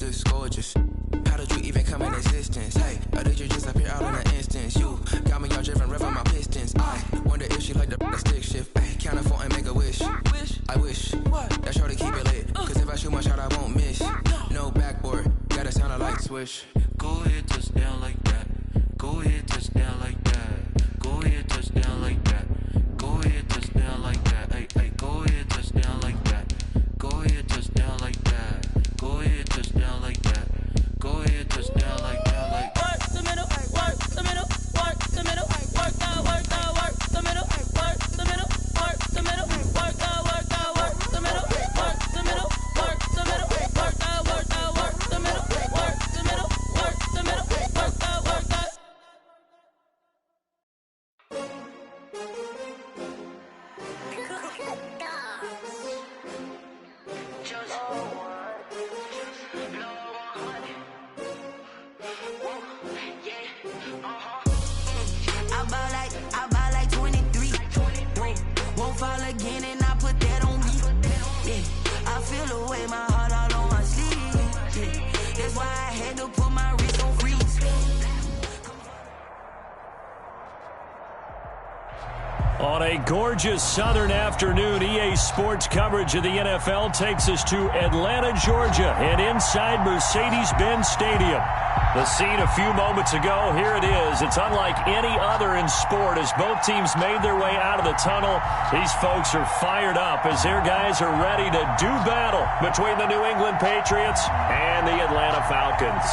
this gorgeous. How did you even come in existence? Hey, or did you just appear out in an instance? You got me all driven, revving my pistons. I wonder if she like the stick shift. Hey, count it 4 and make a wish. I wish that shorty keep it lit. Cause if I shoot my shot, I won't miss. No backboard, gotta sound a light switch. Go ahead, touch down like that. Go ahead, touch down like that. Go ahead, touch down like that. Go ahead, touch down like that. Hey, hey, go ahead, touch down like that. Go ahead, touch down like that. Go ahead, touch down like that. Go ahead, touch down like that. Like work the middle, work the middle, work the middle, work that, work that, work the middle, work the middle, work the middle, work that, work that, work the middle, work the middle, work the middle, work that, work that, work the middle, work the middle, work the middle, work that, work that. I buy like 23. Won't fall again and I put that on me. Yeah, I feel the way my heart all on my sleeve. Yeah, that's why I had to put my wrist on freeze. On a gorgeous southern afternoon, EA Sports coverage of the NFL takes us to Atlanta, Georgia, and inside Mercedes-Benz Stadium. The scene a few moments ago, here it is. It's unlike any other in sport as both teams made their way out of the tunnel. These folks are fired up as their guys are ready to do battle between the New England Patriots and the Atlanta Falcons.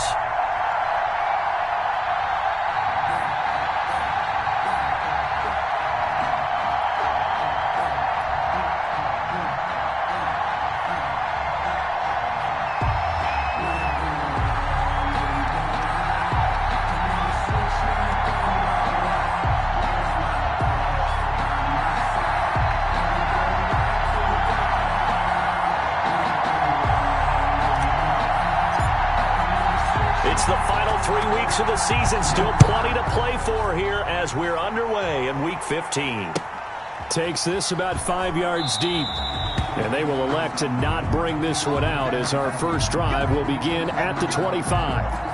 It's the final 3 weeks of the season. Still plenty to play for here as we're underway in Week 15. Takes this about 5 yards deep. And they will elect to not bring this one out as our first drive will begin at the 25.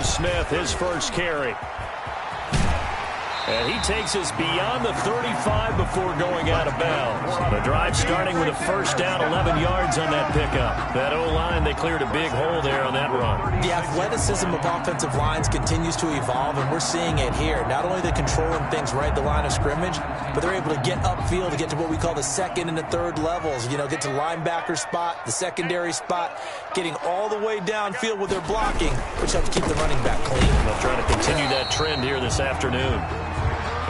Smith, his first carry. And he takes us beyond the 35 before going out of bounds. The drive starting with a first down, 11 yards on that pickup. That O-line, they cleared a big hole there on that run. The athleticism of offensive lines continues to evolve, and we're seeing it here. Not only they're controlling things right at the line of scrimmage, but they're able to get upfield to get to what we call the second and the third levels. You know, get to linebacker spot, the secondary spot, getting all the way downfield with their blocking, which helps keep the running back clean. They'll try to continue that trend here this afternoon.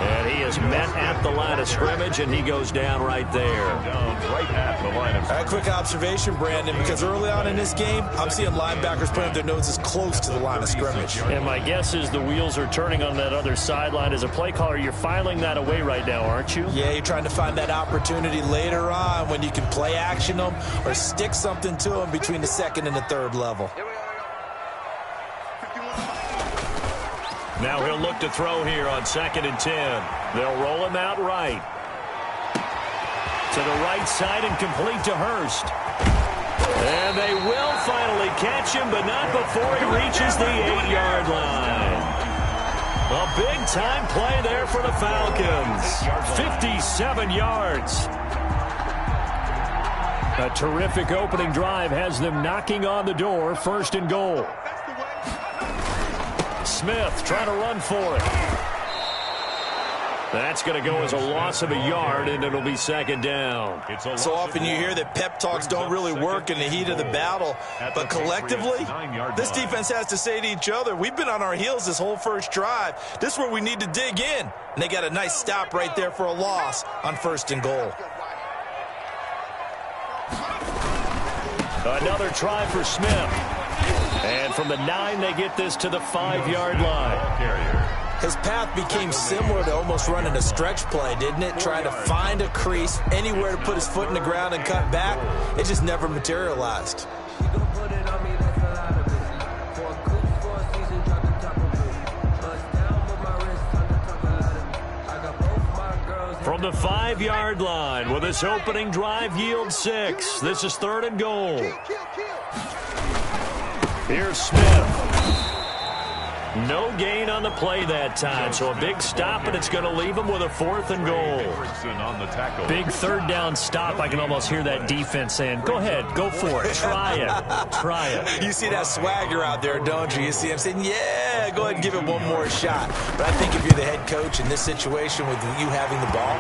And he is met at the line of scrimmage, and he goes down right there. Right at the line of scrimmage. A quick observation, Brandon, because early on in this game, I'm seeing linebackers putting their noses close to the line of scrimmage. And my guess is the wheels are turning on that other sideline. As a play caller, you're filing that away right now, aren't you? Yeah, you're trying to find that opportunity later on when you can play action them or stick something to them between the second and the third level. Now he'll look to throw here on 2nd and 10. They'll roll him out right. To the right side and complete to Hurst. And they will finally catch him, but not before he reaches the 8-yard line. A big-time play there for the Falcons. 57 yards. A terrific opening drive has them knocking on the door, 1st and goal. Smith trying to run for it. That's going to go as a loss of a yard, and it'll be 2nd down. So often you hear that pep talks don't really work in the heat of the battle, but collectively, this defense has to say to each other, we've been on our heels this whole first drive. This is where we need to dig in. And they got a nice stop right there for a loss on 1st and goal. Another try for Smith. And from the 9, they get this to the 5-yard line. His path became similar to almost running a stretch play, didn't it? Trying to find a crease, anywhere to put his foot in the ground and cut back. It just never materialized. From the 5-yard line, with this opening drive yield 6. This is 3rd and goal. Here's Smith. No gain on the play that time, so a big stop, and it's going to leave him with a 4th and goal. Big 3rd down stop. I can almost hear that defense saying, go ahead, go for it, try it, try it. You see that swagger out there, don't you? You see him saying, yeah, go ahead and give it one more shot. But I think if you're the head coach in this situation with you having the ball,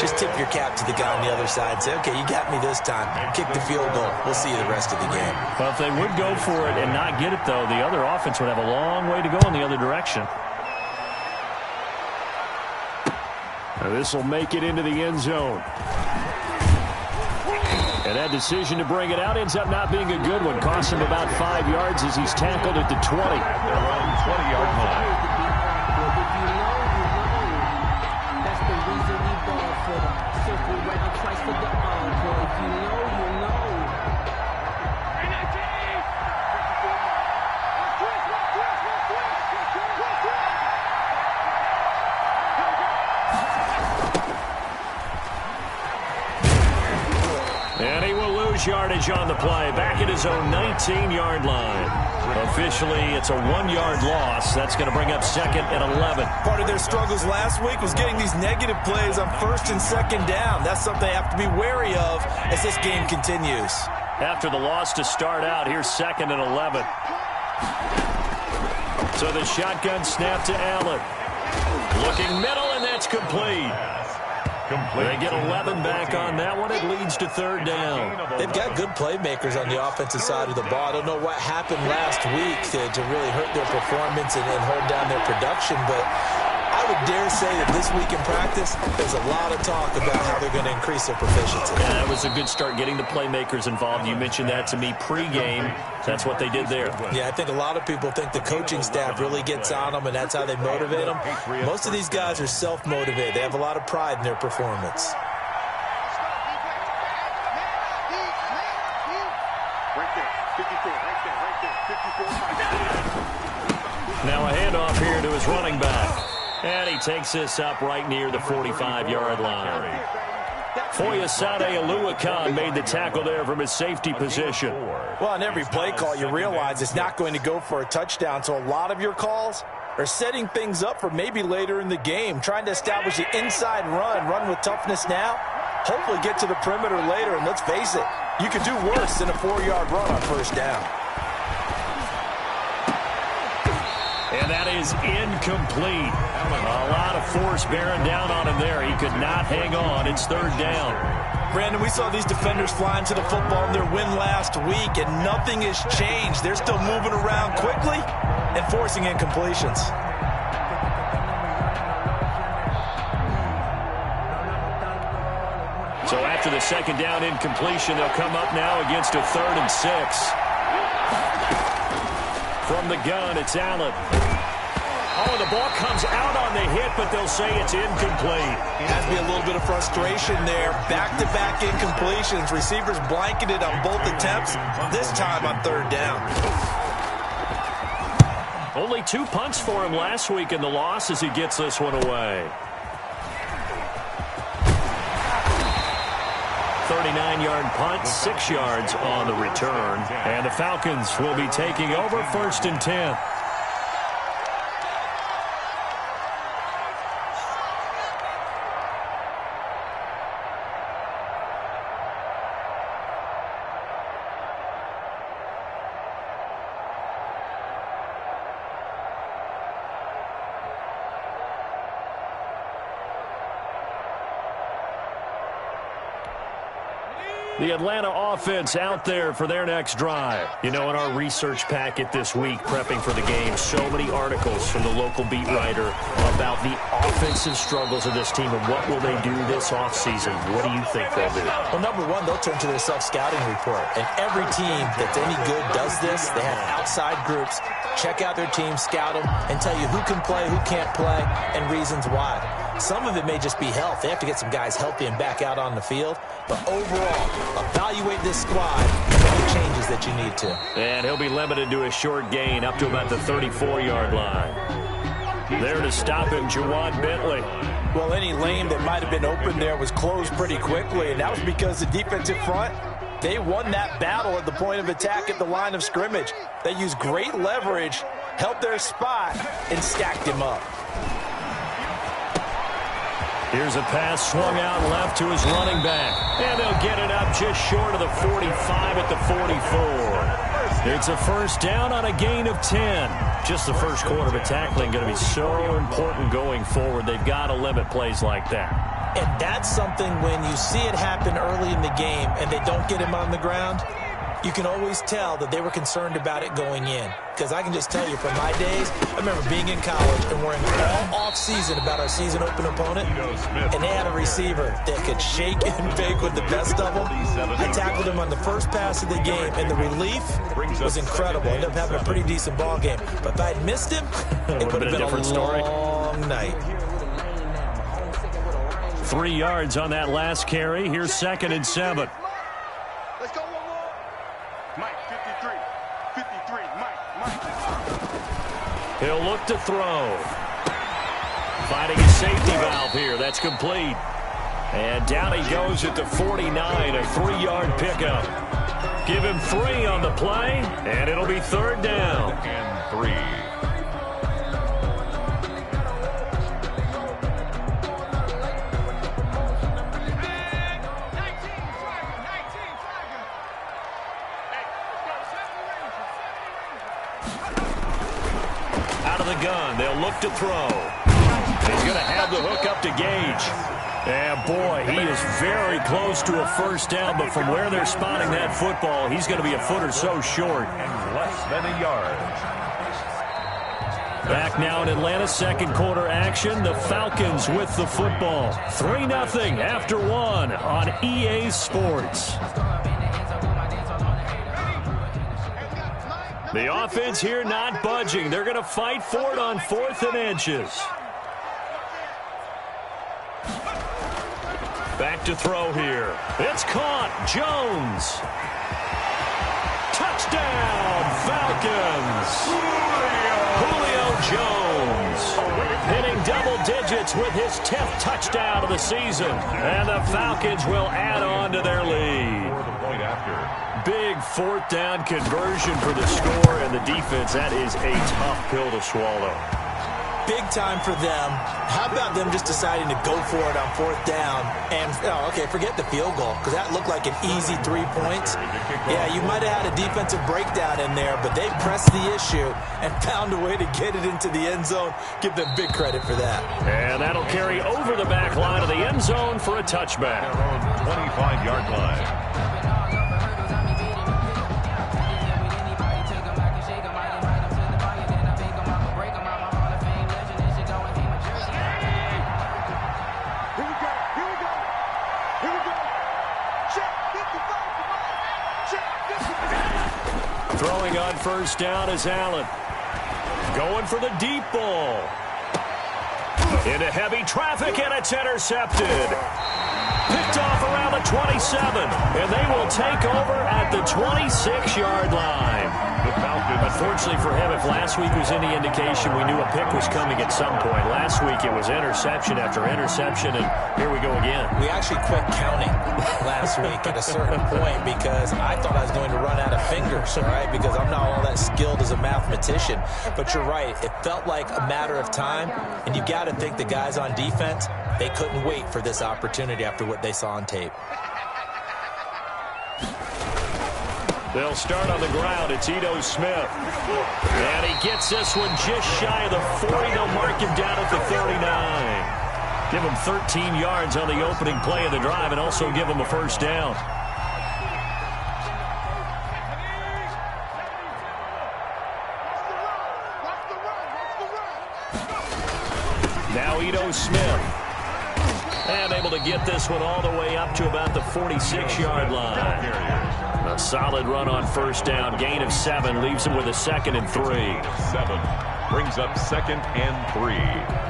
just tip your cap to the guy on the other side. Say, okay, you got me this time. Kick the field goal. We'll see you the rest of the game. Well, if they would go for it and not get it, though, the other offense would have a long way to go in the other direction. This will make it into the end zone. And that decision to bring it out ends up not being a good one. Cost him about 5 yards as he's tackled at the 20. 20-yard line. And he will lose yardage on the play. Back at his own 19-yard line. Officially, it's a 1-yard loss. That's going to bring up 2nd and 11. Part of their struggles last week was getting these negative plays on 1st and 2nd down. That's something they have to be wary of as this game continues. After the loss to start out, here's 2nd and 11. So the shotgun snap to Allen. Looking middle, and that's complete. They get 11 back on that one. It leads to 3rd down. They've got good playmakers on the offensive side of the ball. I don't know what happened last week to really hurt their performance and hold down their production, but I would dare say that this week in practice, there's a lot of talk about how they're going to increase their proficiency. Yeah, that was a good start getting the playmakers involved. You mentioned that to me pregame. That's what they did there. Yeah, I think a lot of people think the coaching staff really gets on them, and that's how they motivate them. Most of these guys are self-motivated. They have a lot of pride in their performance. Now a handoff here to his running back. And he takes this up right near the 45-yard line. Foyesade Aluakan made the tackle there from his safety position. Well, on every play call, you realize it's not going to go for a touchdown, so a lot of your calls are setting things up for maybe later in the game, trying to establish the inside run with toughness now, hopefully get to the perimeter later, and let's face it, you could do worse than a 4-yard run on 1st down. And that is incomplete. A lot of force bearing down on him there. He could not hang on. It's 3rd down. Brandon, we saw these defenders flying to the football in their win last week, and nothing has changed. They're still moving around quickly and forcing incompletions. So after the 2nd down incompletion, they'll come up now against a 3rd and 6. From the gun, it's Allen. Oh, the ball comes out on the hit, but they'll say it's incomplete. Has to be a little bit of frustration there. Back-to-back incompletions. Receivers blanketed on both attempts, this time on 3rd down. Only 2 punts for him last week in the loss as he gets this one away. 39-yard punt, 6 yards on the return. And the Falcons will be taking over 1st and 10. The Atlanta offense out there for their next drive. You know, in our research packet this week, prepping for the game, so many articles from the local beat writer about the offensive struggles of this team and what will they do this offseason. What do you think they'll do? Well, number one, they'll turn to their self-scouting report. And every team that's any good does this. They have outside groups. Check out their team, scout them, and tell you who can play, who can't play, and reasons why. Some of it may just be health. They have to get some guys healthy and back out on the field. But overall, evaluate this squad and make the changes that you need to. And he'll be limited to a short gain up to about the 34-yard line. There to stop him, Juwan Bentley. Well, any lane that might have been open there was closed pretty quickly, and that was because the defensive front, they won that battle at the point of attack at the line of scrimmage. They used great leverage, held their spot, and stacked him up. Here's a pass swung out left to his running back. And they'll get it up just short of the 45 at the 44. It's a first down on a gain of 10. Just the first quarter of tackling going to be so important going forward. They've got to limit plays like that. And that's something when you see it happen early in the game and they don't get him on the ground, you can always tell that they were concerned about it going in. Because I can just tell you from my days, I remember being in college and worrying all off-season about our season-open opponent, and they had a receiver that could shake and bake with the best of them. I tackled him on the first pass of the game, and the relief was incredible. Ended up having a pretty decent ball game. But if I had missed him, it would have been a different story. Long night. 3 yards on that last carry. Here's 2nd and 7. Let's go one more. Mike, 53, Mike. He'll look to throw. Finding a safety valve here. That's complete. And down he goes at the 49, a 3-yard pickup. Give him 3 on the play, and it'll be 3rd down. And 3. Gun. They'll look to throw. He's going to have the hook up to Gage. And boy, he is very close to a first down, but from where they're spotting that football, he's going to be a foot or so short. And less than a yard. Back now in Atlanta, second quarter action. The Falcons with the football. 3-0 after 1 on EA Sports. The offense here not budging. They're going to fight for it on 4th and inches. Back to throw here. It's caught. Jones. Touchdown, Falcons. Julio Jones hitting double digits with his 10th touchdown of the season. And the Falcons will add on to their lead. Big 4th down conversion for the score, and the defense, that is a tough pill to swallow. Big time for them. How about them just deciding to go for it on 4th down? And, okay, forget the field goal, because that looked like an easy 3 points. Yeah, you might have had a defensive breakdown in there, but they pressed the issue and found a way to get it into the end zone. Give them big credit for that. And that'll carry over the back line of the end zone for a touchback. 25-yard line. Throwing on first down is Allen. Going for the deep ball. Into heavy traffic, and it's intercepted. Picked off around the 27, and they will take over at the 26-yard line. Unfortunately for him, if last week was any indication, we knew a pick was coming at some point. Last week it was interception after interception, and here we go again. We actually quit counting last week at a certain point because I thought I was going to run out of fingers, all right, because I'm not all that skilled as a mathematician. But you're right. It felt like a matter of time, and you got to think the guys on defense, they couldn't wait for this opportunity after what they saw on tape. They'll start on the ground. It's Ito Smith. And he gets this one just shy of the 40. They'll mark him down at the 39. Give him 13 yards on the opening play of the drive and also give him a first down. Now Ito Smith. And able to get this one all the way up to about the 46-yard line. A solid run on first down. Gain of 7 leaves him with a 2nd and 3. 7 brings up 2nd and 3.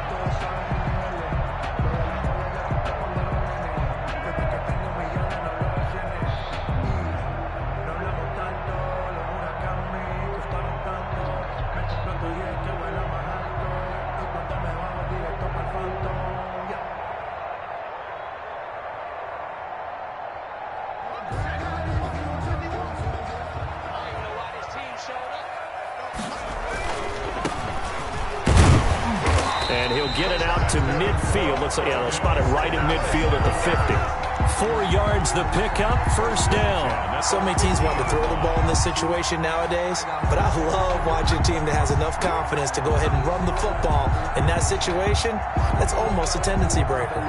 And he'll get it out to midfield. Looks like, they'll spot it right at midfield at the 50. 4 yards the pickup, first down. So many teams want to throw the ball in this situation nowadays, but I love watching a team that has enough confidence to go ahead and run the football. In that situation, that's almost a tendency breaker.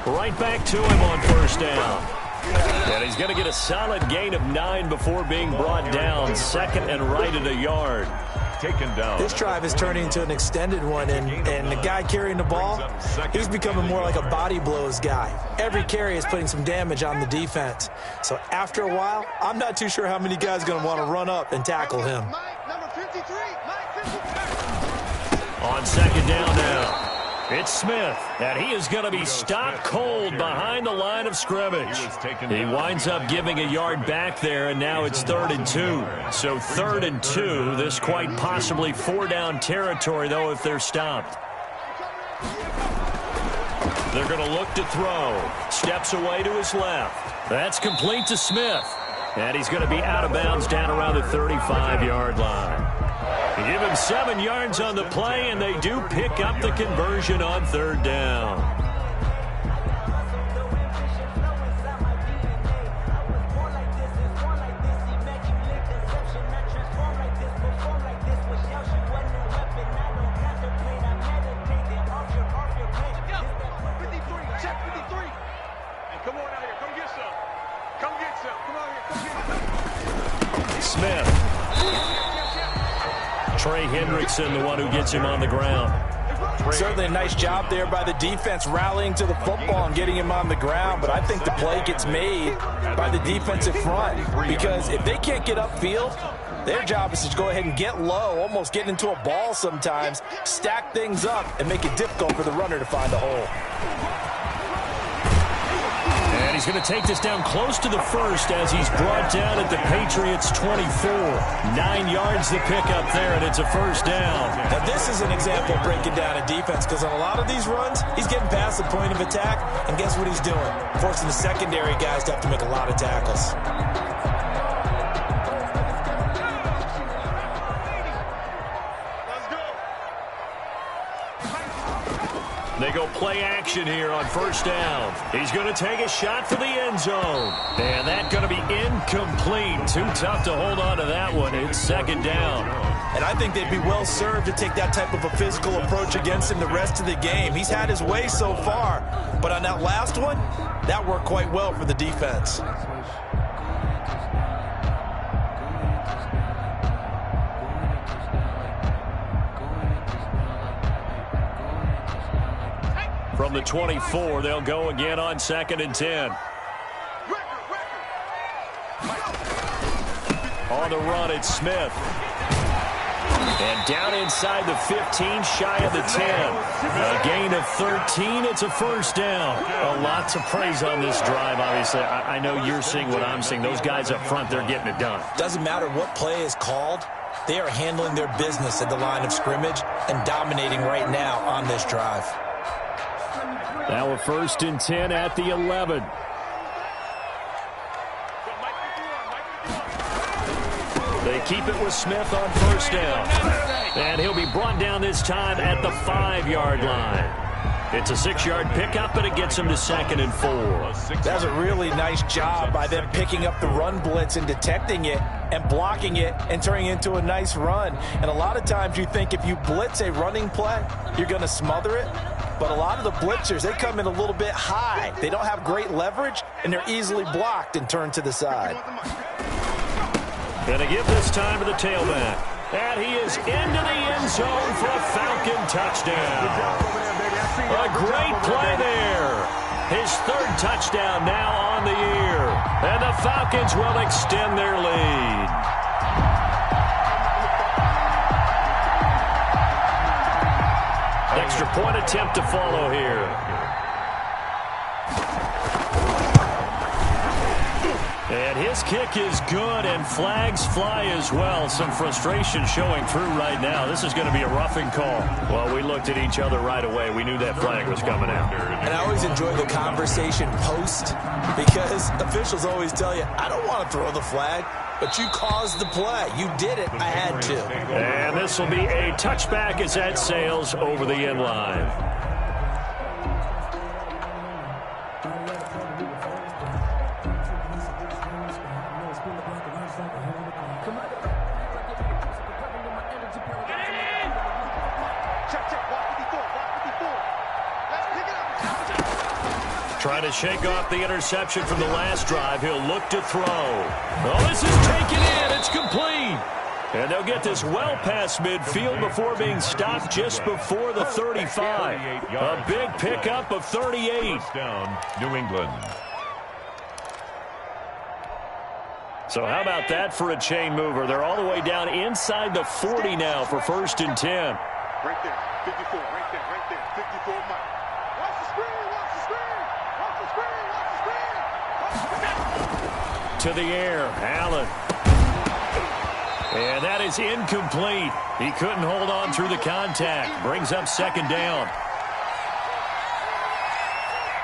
Right back to him on first down. And he's going to get a solid gain of 9 before being brought down. 2nd and right at a yard. Taken down. This drive is turning into an extended one, and the guy carrying the ball, he's becoming more like a body blows guy. Every carry is putting some damage on the defense. So after a while, I'm not too sure how many guys are going to want to run up and tackle him. On 2nd down now. It's Smith, and he is going to be stopped cold behind the line of scrimmage. He winds up giving a yard back there, and now it's 3rd and 2. So 3rd and 2, this quite possibly 4-down territory, though, if they're stopped. They're going to look to throw. Steps away to his left. That's complete to Smith. And he's going to be out of bounds down around the 35-yard line. Give him 7 yards on the play, and they do pick up the conversion on 3rd down. Smith. Trey Hendrickson, the one who gets him on the ground. Certainly a nice job there by the defense rallying to the football and getting him on the ground, but I think the play gets made by the defensive front, because if they can't get upfield, their job is to go ahead and get low, almost get into a ball sometimes, stack things up, and make it difficult for the runner to find a hole. And he's going to take this down close to the 1st as he's brought down at the Patriots' 24. 9 yards the pickup there, and it's a 1st down. Now, this is an example of breaking down a defense, because on a lot of these runs, he's getting past the point of attack, and guess what he's doing? Forcing the secondary guys to have to make a lot of tackles. They go play action here on 1st down. He's going to take a shot for the end zone. And that's going to be incomplete. Too tough to hold on to that one. It's 2nd down. And I think they'd be well served to take that type of a physical approach against him the rest of the game. He's had his way so far. But on that last one, that worked quite well for the defense. From the 24, they'll go again on 2nd and 10. On the run, it's Smith. And down inside the 15, shy of the 10. A gain of 13, it's a 1st down. A lot to praise on this drive, obviously. I know you're seeing what I'm seeing. Those guys up front, they're getting it done. Doesn't matter what play is called. They are handling their business at the line of scrimmage and dominating right now on this drive. Now a 1st and 10 at the 11. They keep it with Smith on 1st down. And he'll be brought down this time at the 5-yard line. It's a 6-yard pickup, but it gets him to 2nd and 4. That's a really nice job by them picking up the run blitz and detecting it and blocking it and turning it into a nice run. And a lot of times you think if you blitz a running play, you're going to smother it. but a lot of the blitzers, they come in a little bit high. They don't have great leverage, and they're easily blocked and turned to the side. Going to give this time to the tailback. And he is into the end zone for a Falcon touchdown. A great play there. His third touchdown now on the year. And the Falcons will extend their lead. Extra point attempt to follow here. And his kick is good, and flags fly as well. Some frustration showing through right now. This is going to be a roughing call. Well, we looked at each other right away. We knew that flag was coming out. And I always enjoy the conversation post, because officials always tell you, I don't want to throw the flag, but you caused the play. You did it. I had to. And this will be a touchback as that sails over the end line. Trying to shake off the interception from the last drive. He'll look to throw. Oh, this is taken in. It's complete. And they'll get this well past midfield before being stopped just before the 35. A big pickup of 38. Down, New England. So how about that for a chain mover? They're all the way down inside the 40 now for 1st and 10. Right there, 54, right there, 54 Mike. Watch the screen, watch the screen, watch the screen, watch the screen, watch the screen. To the air, Allen. And that is incomplete. He couldn't hold on through the contact. Brings up 2nd down.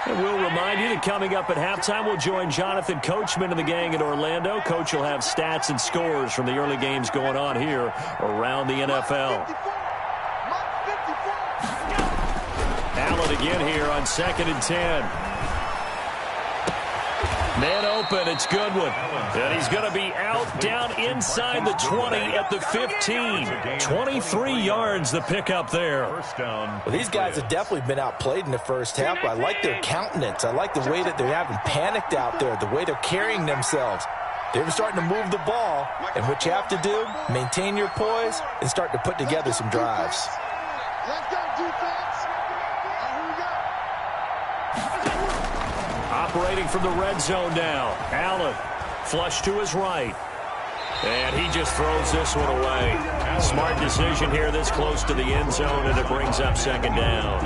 And we'll remind you that coming up at halftime, we'll join Jonathan Coachman and the gang in Orlando. Coach will have stats and scores from the early games going on here around the NFL. Allen again here on 2nd and 10. Man open, it's Goodwin. And he's going to be out down inside the 20 at the 15. 23 yards the pickup there. Well, these guys have definitely been outplayed in the first half, but I like their countenance. I like the way that they're having panicked out there, the way they're carrying themselves. They're starting to move the ball, and what you have to do, maintain your poise and start to put together some drives. Let's go, defense. Here we go. Operating from the red zone now. Allen, flush to his right. And he just throws this one away. Smart decision here this close to the end zone, and it brings up 2nd down.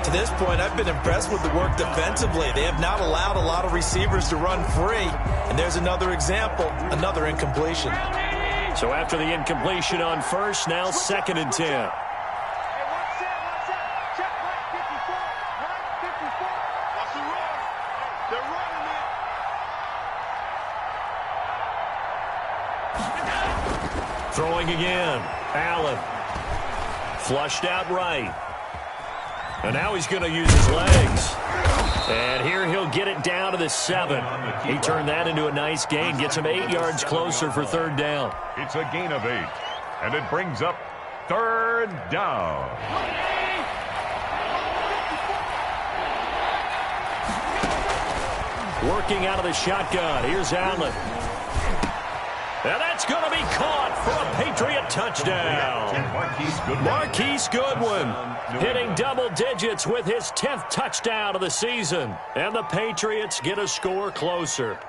To this point, I've been impressed with the work defensively. They have not allowed a lot of receivers to run free. And there's another example, another incompletion. So after the incompletion on 1st, now 2nd and 10. Throwing again. Allen. Flushed out right. And now he's going to use his legs. And here he'll get it down to the 7. He turned that into a nice gain. Gets him 8 yards closer for 3rd down. It's a gain of 8. And it brings up 3rd down. Working out of the shotgun. Here's Allen. And that's going to be caught for a Patriot touchdown. Marquise Goodwin hitting double digits with his 10th touchdown of the season. And the Patriots get a score closer.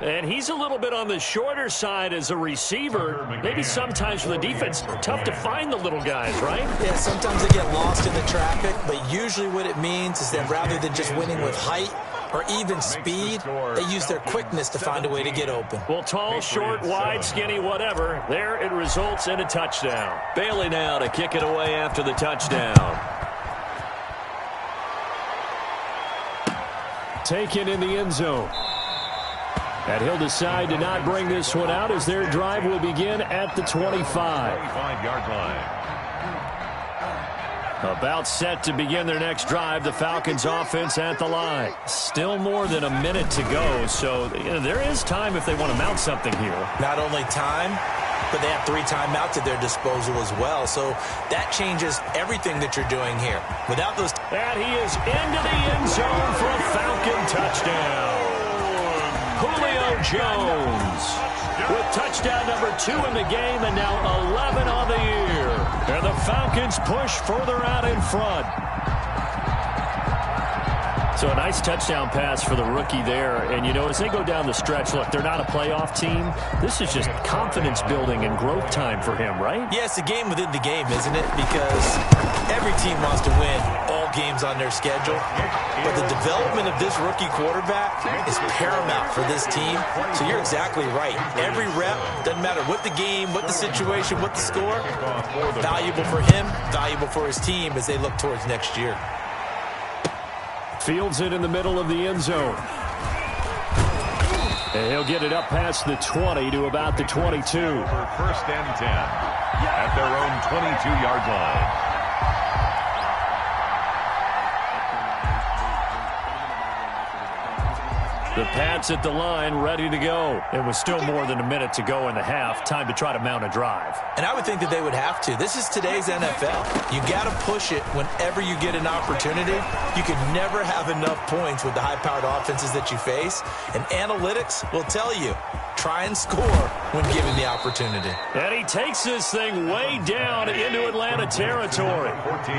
And he's a little bit on the shorter side as a receiver. Maybe sometimes for the defense, tough to find the little guys, right? Yeah, sometimes they get lost in the traffic, but usually what it means is that rather than just winning with height or even speed, they use their quickness to find a way to get open. Well, tall, short, wide, skinny, whatever. There it results in a touchdown. Bailey now to kick it away after the touchdown. Taken in the end zone. And he'll decide to not bring this one out as their drive will begin at the 25. 25-yard line. About set to begin their next drive, the Falcons offense at the line. Still more than a minute to go, so there is time if they want to mount something here. Not only time, but they have 3 timeouts at their disposal as well. So that changes everything that you're doing here. Without those... And he is into the end zone for a Falcon touchdown. Julio Jones with touchdown number 2 in the game and now 11 on the year. And the Falcons push further out in front. So a nice touchdown pass for the rookie there. And, you know, as they go down the stretch, look, they're not a playoff team. This is just confidence building and growth time for him, right? Yeah, it's a game within the game, isn't it? Because every team wants to win all games on their schedule. But the development of this rookie quarterback is paramount for this team. So you're exactly right. Every rep, doesn't matter what the game, what the situation, what the score, valuable for him, valuable for his team as they look towards next year. Fields it in the middle of the end zone. And he'll get it up past the 20 to about the 22. For first and 10 at their own 22-yard line. The Pats at the line, ready to go. It was still more than a minute to go in the half. Time to try to mount a drive. And I would think that they would have to. This is today's NFL. You got to push it whenever you get an opportunity. You can never have enough points with the high-powered offenses that you face. And analytics will tell you, try and score when given the opportunity. And he takes this thing way down into Atlanta territory. 14.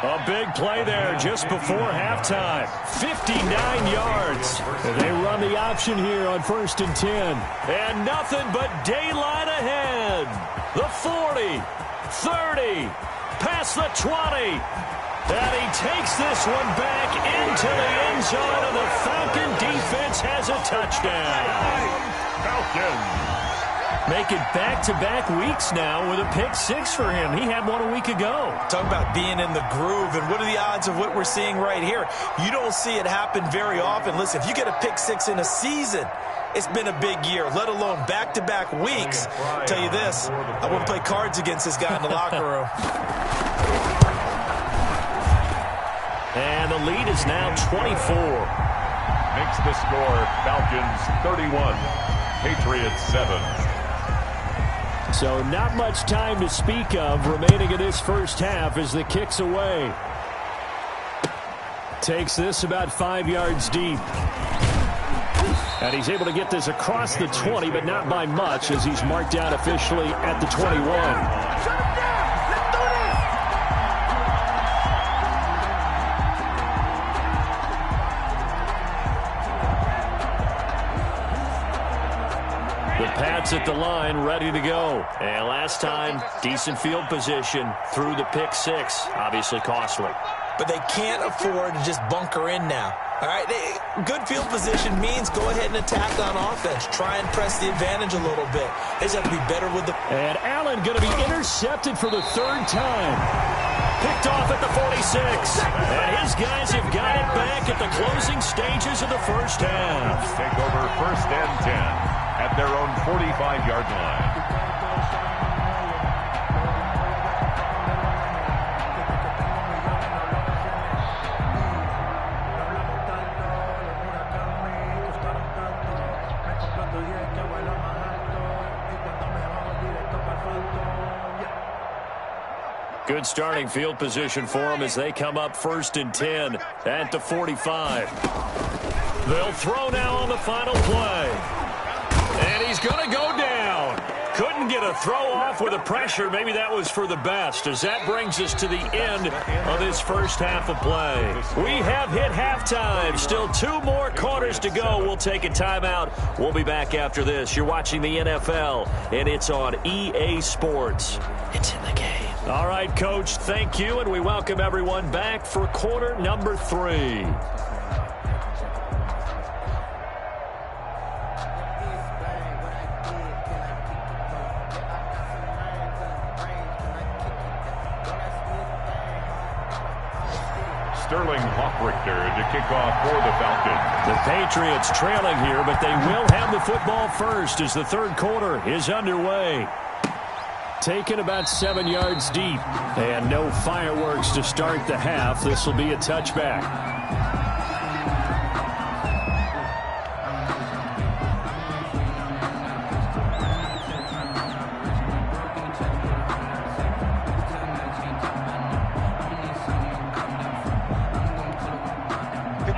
A big play there just before halftime. 59 yards. And they run the option here on 1st and 10. And nothing but daylight ahead. The 40, 30, past the 20. And he takes this one back into the end zone, and the Falcon defense has a touchdown. Falcons. Make it back-to-back weeks now with a pick 6 for him. He had one a week ago. Talk about being in the groove, and what are the odds of what we're seeing right here? You don't see it happen very often. Listen, if you get a pick 6 in a season, it's been a big year, let alone back-to-back weeks. I'll tell you this, I wouldn't play cards against this guy in the locker room. And the lead is now 24. Makes the score Falcons 31, Patriots 7. So not much time to speak of remaining in this first half as the kick's away. Takes this about 5 yards deep. And he's able to get this across the 20, but not by much as he's marked out officially at the 21. Pats at the line, ready to go. And last time, decent field position through the pick 6. Obviously costly. But they can't afford to just bunker in now. All right, good field position means go ahead and attack on offense. Try and press the advantage a little bit. They just have to be better with the... And Allen going to be intercepted for the 3rd time. Picked off at the 46. And his guys have got it back at the closing stages of the first half. Take over 1st and 10. At their own 45-yard line. Good starting field position for them as they come up 1st and 10 at the 45. They'll throw now on the final play. And he's going to go down. Couldn't get a throw off with the pressure. Maybe that was for the best, as that brings us to the end of this first half of play. We have hit halftime. Still 2 more quarters to go. We'll take a timeout. We'll be back after this. You're watching the NFL, and it's on EA Sports. It's in the game. All right, Coach, thank you, and we welcome everyone back for quarter number 3. Sterling Hoffrichter to kick off for the Falcons. The Patriots trailing here, but they will have the football first as the 3rd quarter is underway. Taken about 7 yards deep. And no fireworks to start the half. This will be a touchback.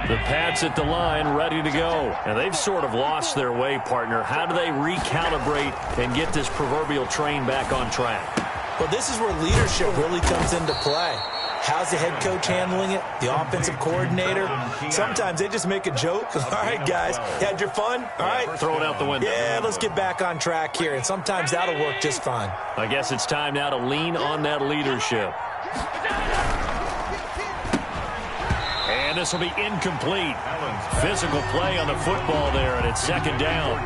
The Pats at the line, ready to go. And they've sort of lost their way, partner. How do they recalibrate and get this proverbial train back on track? Well, this is where leadership really comes into play. How's the head coach handling it? The offensive coordinator? Sometimes they just make a joke. All right, guys, you had your fun? All right. Throw it out the window. Yeah, let's get back on track here. And sometimes that'll work just fine. I guess it's time now to lean on that leadership. And this will be incomplete. Physical play on the football there, and it's second down.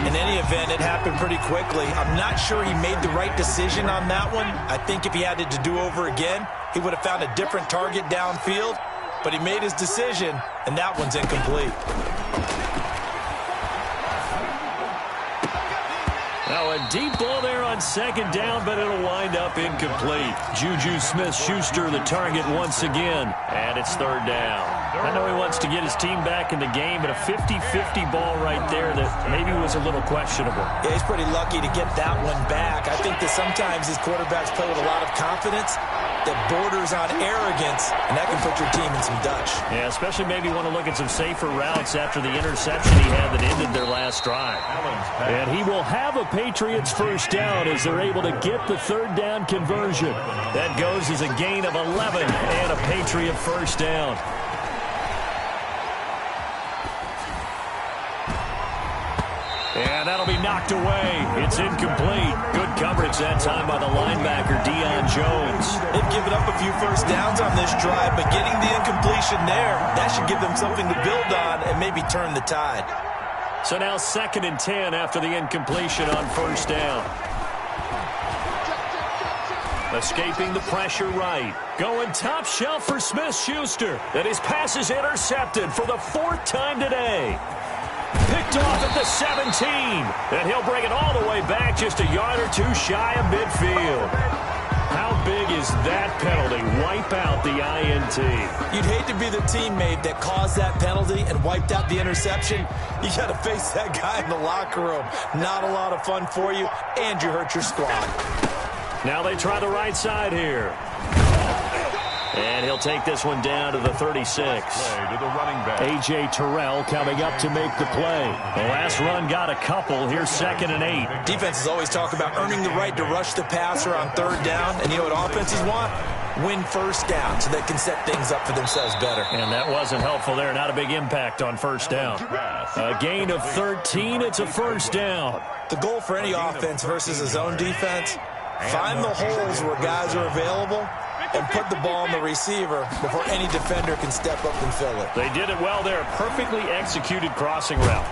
In any event, it happened pretty quickly. I'm not sure he made the right decision on that one. I think if he had it to do over again, he would have found a different target downfield. But he made his decision, and that one's incomplete. Now a deep ball there on second down, but it'll wind up incomplete. Juju Smith-Schuster the target once again, and it's third down. I know he wants to get his team back in the game, but a 50-50 ball right there that maybe was a little questionable. Yeah, he's pretty lucky to get that one back. I think that sometimes these quarterbacks play with a lot of confidence that borders on arrogance, and that can put your team in some Dutch. Yeah, especially maybe want to look at some safer routes after the interception he had that ended their last drive. And he will have a Patriots first down as they're able to get the third down conversion. That goes as a gain of 11 and a Patriot first down. And that'll be knocked away. It's incomplete. Good coverage that time by the linebacker, Deion Jones. They've given up a few first downs on this drive, but getting the incompletion there, that should give them something to build on and maybe turn the tide. So now 2nd and 10 after the incompletion on first down. Escaping the pressure right. Going top shelf for Smith-Schuster. And his pass is intercepted for the 4th time today. Picked off at the 17. And he'll bring it all the way back just a yard or two shy of midfield. How big is that penalty? Wipe out the INT. You'd hate to be the teammate that caused that penalty and wiped out the interception. You got to face that guy in the locker room. Not a lot of fun for you, and you hurt your squad. Now they try the right side here. And he'll take this one down to the 36. Play to the running back. A.J. Terrell coming up to make the play. The last run got a couple. Here's 2nd and 8. Defenses always talk about earning the right to rush the passer on third down. And you know what offenses want? Win first down so they can set things up for themselves better. And that wasn't helpful there. Not a big impact on first down. A gain of 13. It's a first down. The goal for any offense versus a zone defense, find the holes where guys are available and put the ball on the receiver before any defender can step up and fill it. They did it well there. Perfectly executed crossing route.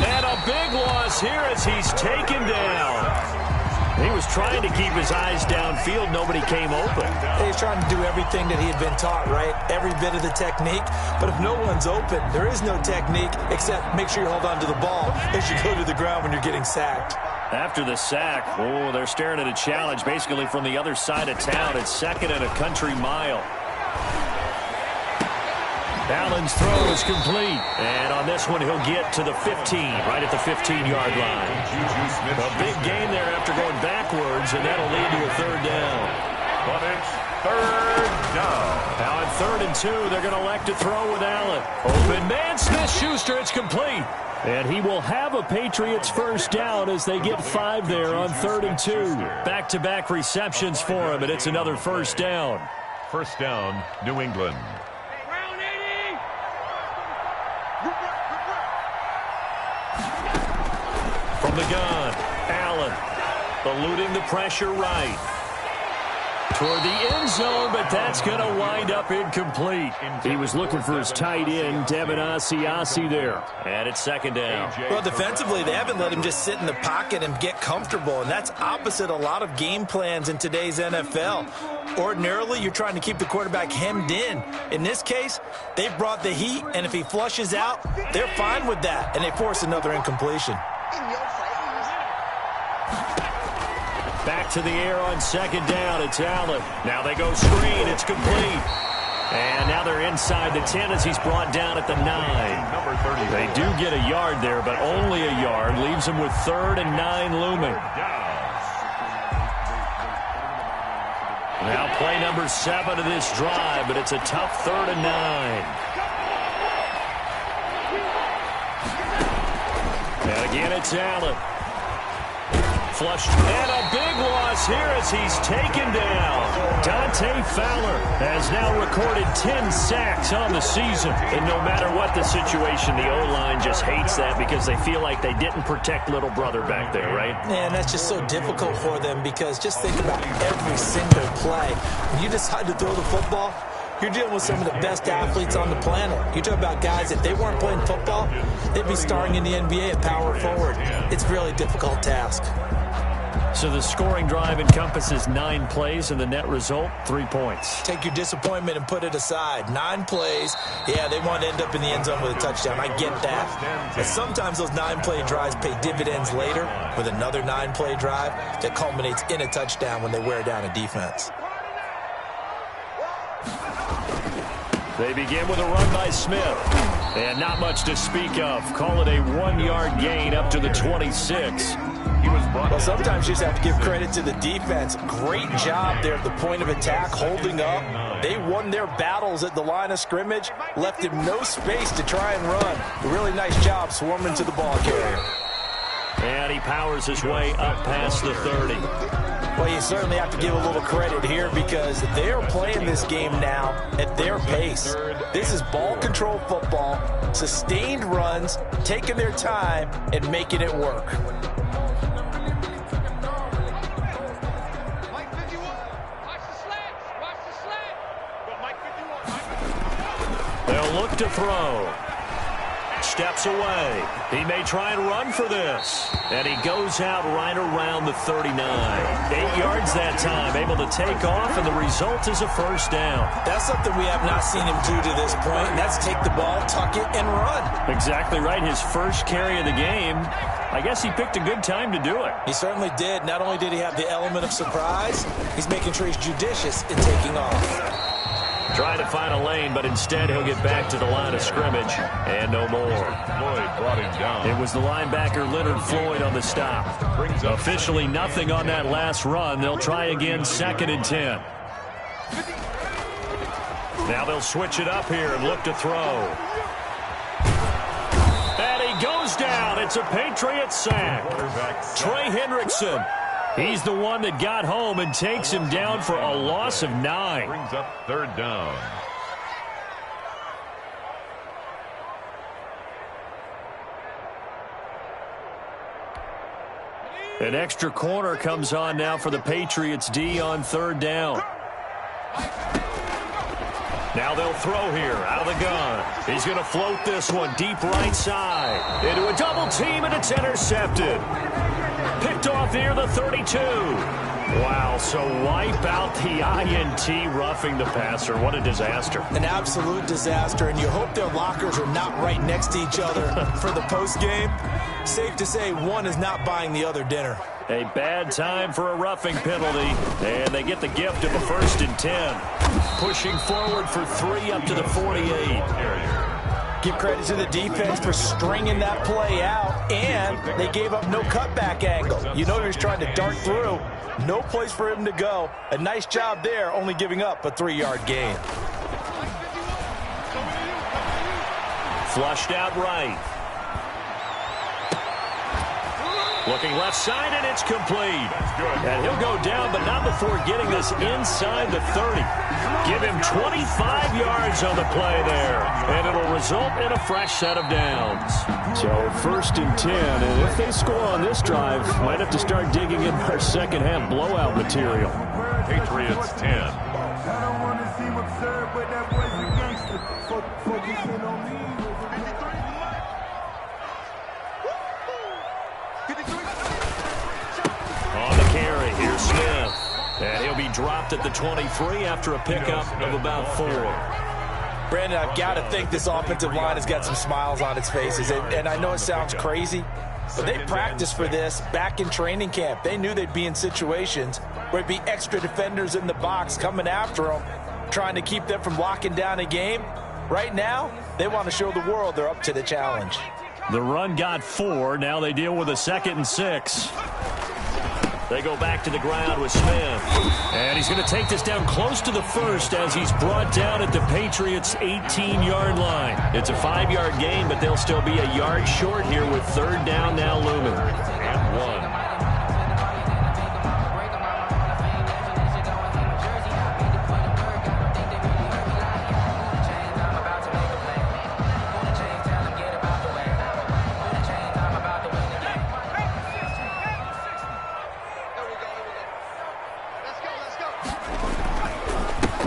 And a big loss here as he's taken down. He was trying to keep his eyes downfield. Nobody came open. He's trying to do everything that he had been taught, right? Every bit of the technique. But if no one's open, there is no technique except make sure you hold on to the ball as you go to the ground when you're getting sacked. After the sack, they're staring at a challenge basically from the other side of town. It's 2nd and a country mile. Allen's throw is complete. And on this one, he'll get to the 15, right at the 15-yard line. A big gain there after going backwards, and that'll lead to a third down. But it's third down. Now at 3rd and 2, they're going to elect to throw with Allen. Open man, Smith-Schuster, it's complete. And he will have a Patriots first down as they get 5 there on 3rd and 2. Back-to-back receptions for him, and it's another first down. First down, New England. From the gun, Allen eluding the pressure right. Toward the end zone, but that's going to wind up incomplete. He was looking for his tight end, Devin Asiasi there. And it's 2nd down. Well, defensively, they haven't let him just sit in the pocket and get comfortable, and that's opposite a lot of game plans in today's NFL. Ordinarily, you're trying to keep the quarterback hemmed in. In this case, they've brought the heat, and if he flushes out, they're fine with that, and they force another incompletion. Back to the air on 2nd down. It's Allen. Now they go screen. It's complete. And now they're inside the 10 as he's brought down at the 9. Number 30. They do get a yard there, but only a yard. Leaves them with 3rd and 9 looming. Now play number 7 of this drive, but it's a tough 3rd and 9. And again, it's Allen. Flushed. And a big loss here as he's taken down. Dante Fowler has now recorded 10 sacks on the season. And no matter what the situation, the O-line just hates that because they feel like they didn't protect little brother back there, right? Man, that's just so difficult for them because just think about every single play. When you decide to throw the football, you're dealing with some of the best athletes on the planet. You talk about guys, if they weren't playing football, they'd be starring in the NBA at power forward. It's a really difficult task. So the scoring drive encompasses 9 plays, and the net result, 3 points. Take your disappointment and put it aside. 9 plays. Yeah, they want to end up in the end zone with a touchdown. I get that. But sometimes those 9-play drives pay dividends later with another 9-play drive that culminates in a touchdown when they wear down a defense. They begin with a run by Smith. And not much to speak of. Call it a 1-yard gain up to the 26. Well, sometimes you just have to give credit to the defense. Great job there at the point of attack, holding up. They won their battles at the line of scrimmage, left him no space to try and run. A really nice job swarming to the ball carrier. And he powers his way up past the 30. Well, you certainly have to give a little credit here because they are playing this game now at their pace. This is ball control football, sustained runs, taking their time, and making it work. They'll look to throw. Steps away. He may try and run for this. And he goes out right around the 39. 8 yards that time, able to take off, and the result is a first down. That's something we have not seen him do to this point, and that's take the ball, tuck it, and run. Exactly right. His first carry of the game. I guess he picked a good time to do it. He certainly did. Not only did he have the element of surprise, he's making sure he's judicious in taking off. Trying to find a lane, but instead he'll get back to the line of scrimmage and no more. Floyd brought him down. It was the linebacker Leonard Floyd on the stop. Officially nothing on that last run. They'll try again 2nd and 10. Now they'll switch it up here and look to throw. And he goes down. It's a Patriots sack. Trey Hendrickson. He's the one that got home and takes him down for a loss of 9. Brings up 3rd down. An extra corner comes on now for the Patriots D on 3rd down. Now they'll throw here out of the gun. He's going to float this one deep right side. Into a double team, and it's intercepted. Picked off near the 32. Wow, so wipe out the INT, roughing the passer. What a disaster. An absolute disaster, and you hope their lockers are not right next to each other for the postgame. Safe to say one is not buying the other dinner. A bad time for a roughing penalty, and they get the gift of a 1st and 10. Pushing forward for 3 up to the 48. Give credit to the defense for stringing that play out, and they gave up no cutback angle. You know he was trying to dart through. No place for him to go. A nice job there, only giving up a 3-yard gain. Flushed out right. Looking left side, and it's complete. And he'll go down, but not before getting this inside the 30. Give him 25 yards on the play there, and it'll result in a fresh set of downs. So 1st and 10, and if they score on this drive, might have to start digging in their second half blowout material. Patriots 10. I don't want to seem absurd, but that boy's a gangster. Focusing on me. On the carry, here's Smith. And he'll be dropped at the 23 after a pickup of about 4. Brandon, I've got to think this offensive line has got some smiles on its faces. And I know it sounds crazy, but they practiced for this back in training camp. They knew they'd be in situations where it'd be extra defenders in the box coming after them, trying to keep them from locking down a game. Right now, they want to show the world they're up to the challenge. The run got 4. Now they deal with a 2nd and 6. They go back to the ground with Smith. And he's going to take this down close to the first as he's brought down at the Patriots' 18-yard line. It's a 5-yard gain, but they'll still be a yard short here with third down now looming. And 1.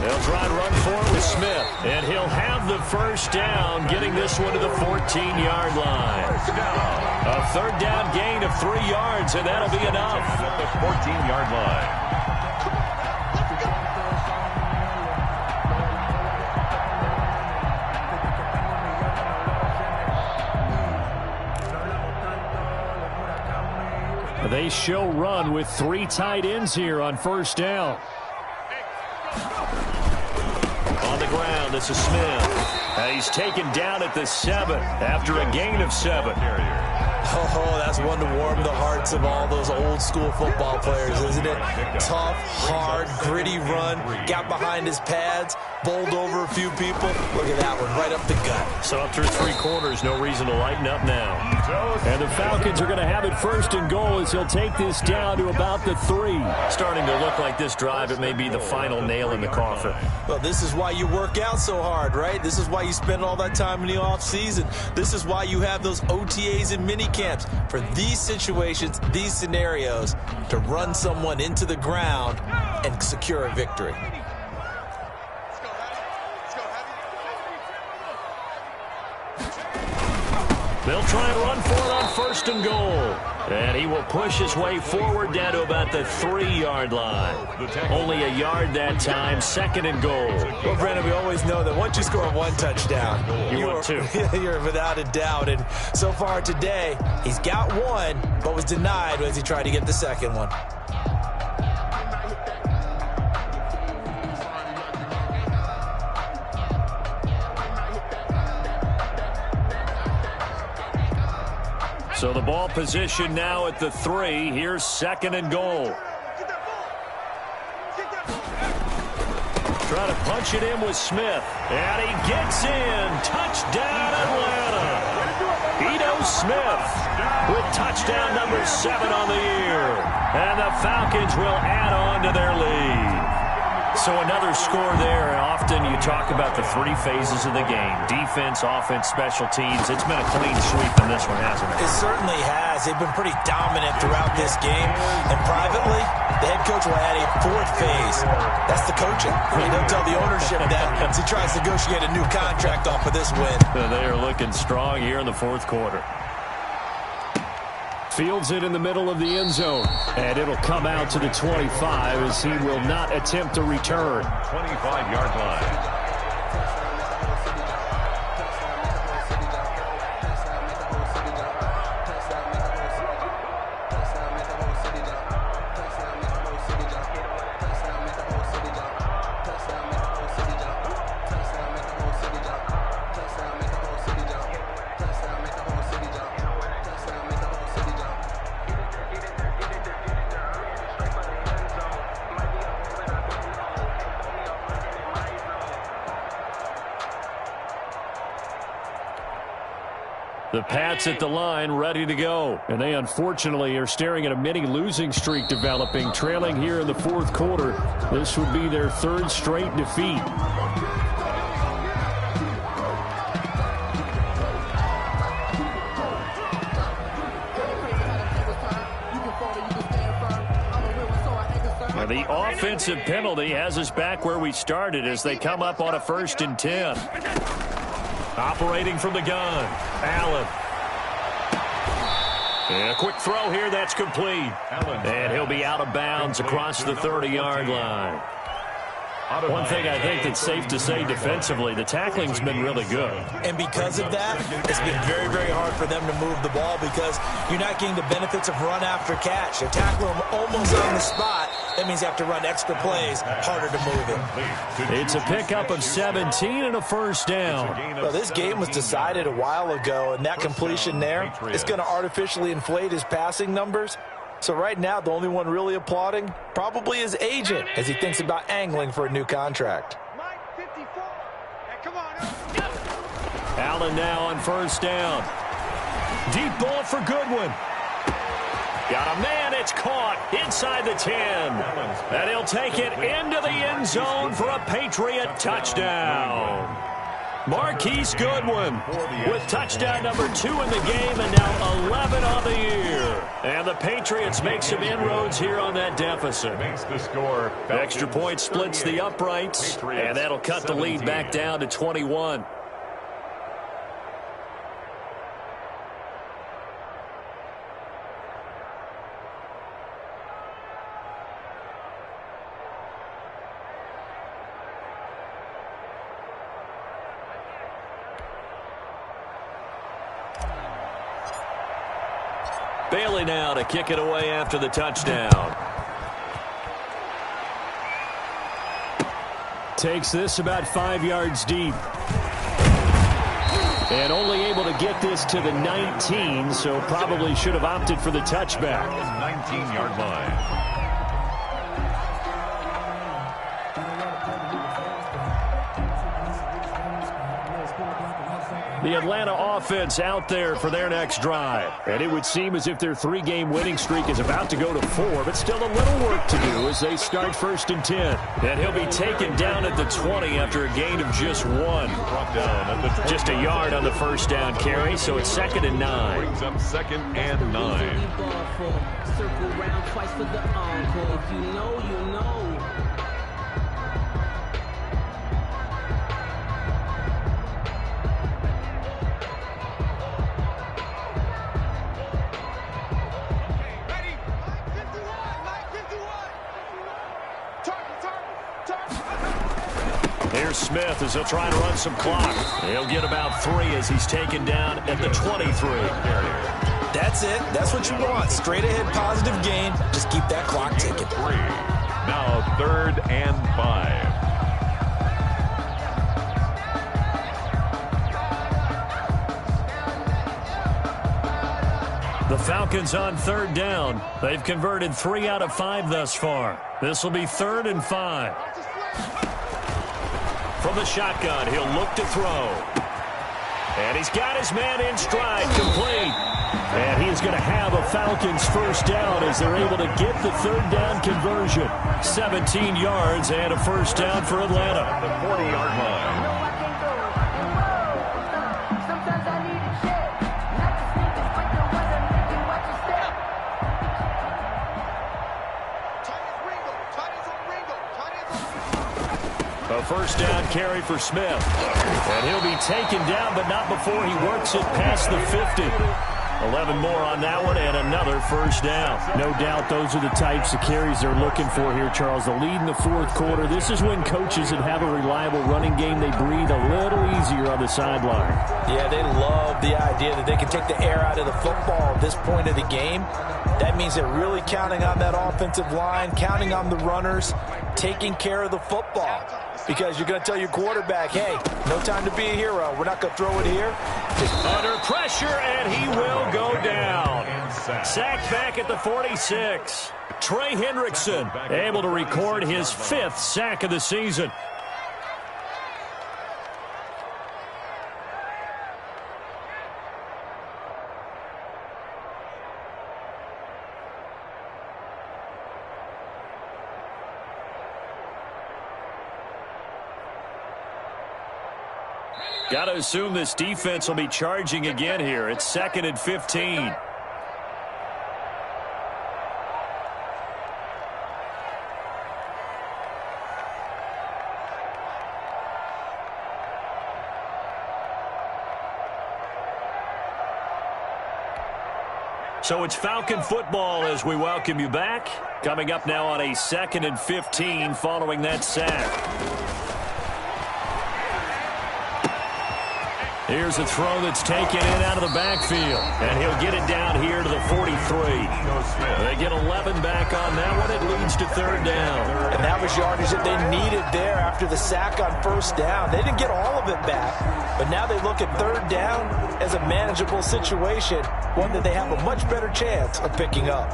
They'll try and run for it with Smith. And he'll have the first down, getting this one to the 14-yard line. A third down gain of 3 yards, and that'll be enough. At the 14-yard line. They show run with 3 tight ends here on first down. On the ground, this is Smith. And he's taken down at the 7 after a gain of 7. Oh, that's one to warm the hearts of all those old-school football players, isn't it? Tough, hard, gritty run, got behind his pads, bowled over a few people. Look at that one, right up the gut. So up through 3 quarters, no reason to lighten up now. And the Falcons are going to have it first and goal as he'll take this down to about the 3. Starting to look like this drive, it may be the final nail in the coffin. Well, this is why you work out so hard, right? This is why you spend all that time in the offseason. This is why you have those OTAs and minicamps. For these situations, these scenarios, to run someone into the ground and secure a victory. They'll try and run for it on first and goal. And he will push his way forward down to about the 3-yard line. Only a yard that time, second and goal. Well, Brandon, we always know that once you score 1 touchdown, you want 2. You're without a doubt. And so far today, he's got 1, but was denied as he tried to get the second one. So the ball position now at the 3. Here's second and goal. Trying to punch it in with Smith. And he gets in. Touchdown, Atlanta. Ito Smith with touchdown number 7 on the year. And the Falcons will add on to their lead. So another score there. Often you talk about the 3 phases of the game. Defense, offense, special teams. It's been a clean sweep in this one, hasn't it? It certainly has. They've been pretty dominant throughout this game. And privately, the head coach will add a 4th phase. That's the coaching. He'll tell the ownership that as he tries to negotiate a new contract off of this win. They are looking strong here in the 4th quarter. Fields it in the middle of the end zone. And it'll come out to the 25 as he will not attempt to return. 25-yard line. The Pats at the line, ready to go. And they unfortunately are staring at a mini losing streak developing, trailing here in the 4th quarter. This would be their 3rd straight defeat. Now the offensive penalty has us back where we started as they come up on a 1st and 10. Operating from the gun, Allen. And a quick throw here, that's complete. And he'll be out of bounds across the 30-yard line. One thing I think that's safe to say defensively, the tackling's been really good. And because of that, it's been very, very hard for them to move the ball because you're not getting the benefits of run after catch. They tackle them almost on the spot. That means you have to run extra plays, harder to move it. It's a pickup of 17 and a first down. Well, this game was decided a while ago, and that completion there is going to artificially inflate his passing numbers. So right now, the only one really applauding probably his agent as he thinks about angling for a new contract. Allen now on first down. Deep ball for Goodwin. Got a man, it's caught inside the 10. And he'll take it into the end zone for a Patriot touchdown. Marquise Goodwin with touchdown number 2 in the game and now 11 on the year. And the Patriots make some inroads here on that deficit. Makes the score. Extra point splits the uprights, and that'll cut the lead back down to 21. Bailey now to kick it away after the touchdown. Takes this about 5 yards deep. And only able to get this to the 19, so probably should have opted for the touchback. 19-yard line. The Atlanta offense out there for their next drive. And it would seem as if their 3-game winning streak is about to go to 4, but still a little work to do as they start first and 10. And he'll be taken down at the 20 after a gain of just 1. Just a yard on the first down carry, so it's 2nd and 9. Brings up 2nd and 9. Circle round twice for the encore. If you know, you know. Here's Smith as he'll try to run some clock. He'll get about 3 as he's taken down at the 23. That's it. That's what you want. Straight ahead positive gain. Just keep that clock ticking. 3. Now 3rd and 5. The Falcons on 3rd down. They've converted 3 out of 5 thus far. This will be 3rd and 5. From the shotgun, he'll look to throw. And he's got his man in stride, complete. And he's going to have a Falcons first down as they're able to get the 3rd down conversion. 17 yards and a first down for Atlanta. The 40-yard line. A first down carry for Smith. And he'll be taken down, but not before he works it past the 50. 11 more on that one and another first down. No doubt those are the types of carries they're looking for here, Charles. The lead in the 4th quarter. This is when coaches that have a reliable running game, they breathe a little easier on the sideline. Yeah, they love the idea that they can take the air out of the football at this point of the game. That means they're really counting on that offensive line, counting on the runners, taking care of the football. Because you're going to tell your quarterback, hey, no time to be a hero. We're not going to throw it here. Under pressure, and he will go down. Sacked back at the 46. Trey Hendrickson able to record his 5th sack of the season. Got to assume this defense will be charging again here. It's 2nd and 15. So it's Falcon football as we welcome you back. Coming up now on a 2nd and 15 following that sack. Here's a throw that's taken in out of the backfield. And he'll get it down here to the 43. They get 11 back on that one. It leads to 3rd down. And that was yardage that they needed there after the sack on first down. They didn't get all of it back. But now they look at 3rd down as a manageable situation, one that they have a much better chance of picking up.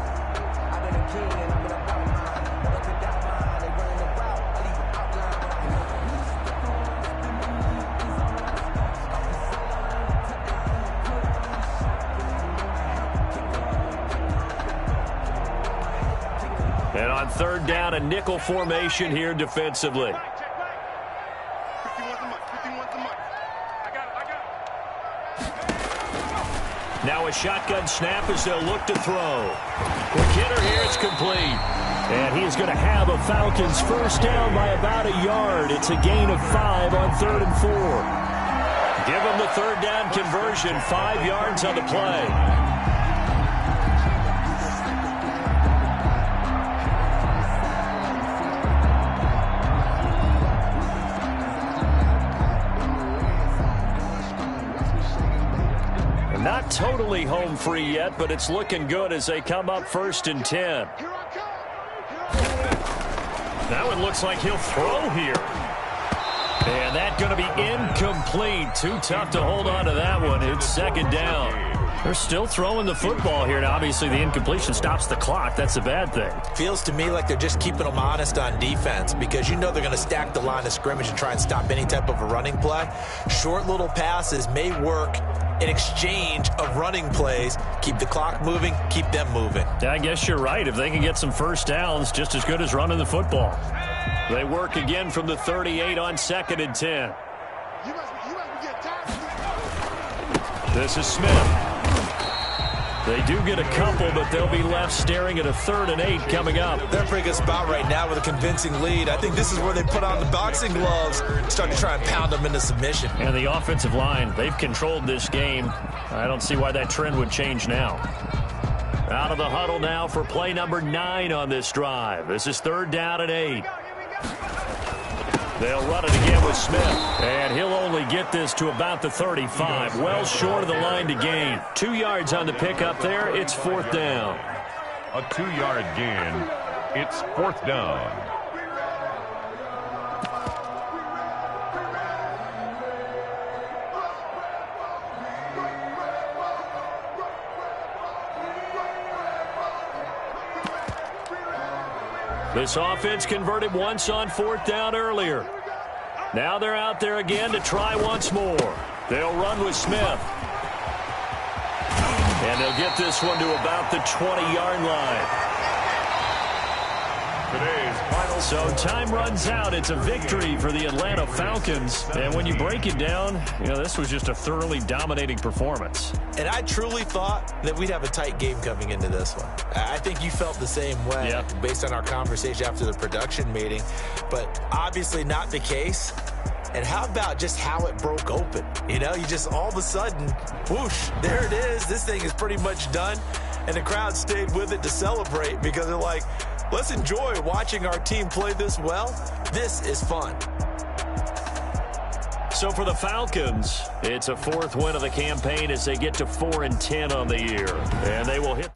And on third down, a nickel formation here defensively. Now a shotgun snap as they'll look to throw. Quick hitter here, it's complete. And he is going to have a Falcons first down by about a yard. It's a gain of 5 on 3rd and 4. Give him the third down conversion, 5 yards on the play. Not totally home free yet, but it's looking good as they come up 1st and 10. That one looks like he'll throw here. And that's going to be incomplete. Too tough to hold on to that one. It's 2nd down. They're still throwing the football here. Now, obviously, the incompletion stops the clock. That's a bad thing. Feels to me like they're just keeping them honest on defense because you know they're going to stack the line of scrimmage and try and stop any type of a running play. Short little passes may work in exchange of running plays. Keep the clock moving, keep them moving. Yeah, I guess you're right. If they can get some first downs, just as good as running the football. They work again from the 38 on 2nd and 10. This is Smith. They do get a couple, but they'll be left staring at a 3rd and 8 coming up. They're in a pretty good spot right now with a convincing lead. I think this is where they put on the boxing gloves, start to try and pound them into submission. And the offensive line, they've controlled this game. I don't see why that trend would change now. Out of the huddle now for play number 9 on this drive. This is 3rd down and 8. They'll run it again with Smith. And he'll only get this to about the 35. Well short of the line to gain. 2 yards on the pickup there. It's 4th down. A 2-yard gain. It's 4th down. This offense converted once on 4th down earlier. Now they're out there again to try once more. They'll run with Smith. And they'll get this one to about the 20-yard line. Today's final. So time runs out. It's a victory for the Atlanta Falcons. And when you break it down, you know, this was just a thoroughly dominating performance. And I truly thought that we'd have a tight game coming into this one. I think you felt the same way based on our conversation after the production meeting. But obviously not the case. And how about just how it broke open? You know, you just all of a sudden, whoosh, there it is. This thing is pretty much done. And the crowd stayed with it to celebrate because they're like, let's enjoy watching our team play this well. This is fun. So for the Falcons, it's a 4th win of the campaign as they get to 4-10 on the year. And they will hit